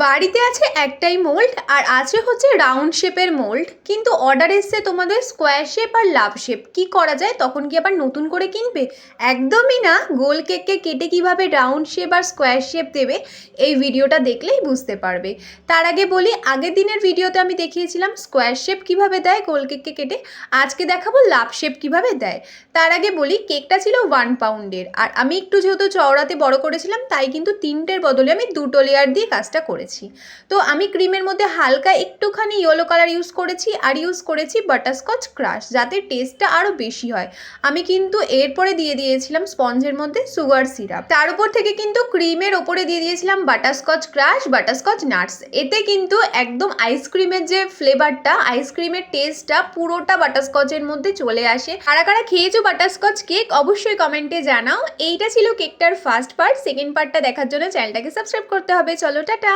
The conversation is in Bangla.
বাড়িতে আছে একটাই মোল্ড আর আছে হচ্ছে রাউন্ড শেপের মোল্ড, কিন্তু অর্ডার এসছে তোমাদের স্কোয়ার শেপ আর লাভ শেপ। কি করা যায়? তখন কি আবার নতুন করে কিনবে? একদমই না। গোল কেককে কেটে কিভাবে রাউন্ড শেপ আর স্কোয়ার শেপ দেবে এই ভিডিওটা দেখলেই বুঝতে পারবে। তার আগে বলি, আগের দিনের ভিডিওতে আমি দেখিয়েছিলাম স্কোয়ার শেপ কিভাবে দেয় গোল কেককে কেটে, আজকে দেখাবো লাভ শেপ কিভাবে দেয়। তার আগে বলি, কেকটা ছিল 1 পাউন্ডের, আর আমি একটু যেহেতু চওড়াতে বড় করেছিলাম তাই কিন্তু 3টের বদলে আমি 2টো লেয়ার দিয়ে কাজটা করেছি। তো আমি ক্রিমের মধ্যে হালকা একটুখানি ইয়েলো কালার ইউজ করেছি আর ইউজ করেছি বাটারস্কচ ক্রাশ, যাতে টেস্টটা আরও বেশি হয়। আমি কিন্তু এরপরে দিয়ে দিয়েছিলাম স্পঞ্জের মধ্যে সুগার সিরাপ, তার উপর থেকে কিন্তু ক্রিমের ওপরে দিয়ে দিয়েছিলাম বাটারস্কচ ক্রাশ, বাটারস্কচ নাটস। এতে কিন্তু একদম আইসক্রিমের যে ফ্লেভারটা, আইসক্রিমের টেস্টটা পুরোটা বাটারস্কচের মধ্যে চলে আসে। কারা কারা খেয়েছো বাটারস্কচ কেক অবশ্যই কমেন্টে জানাও। এইটা ছিল কেকটার ফার্স্ট পার্ট। সেকেন্ড পার্টটা দেখার জন্য চ্যানেলটাকে সাবস্ক্রাইব করতে হবে। চলো টাটা।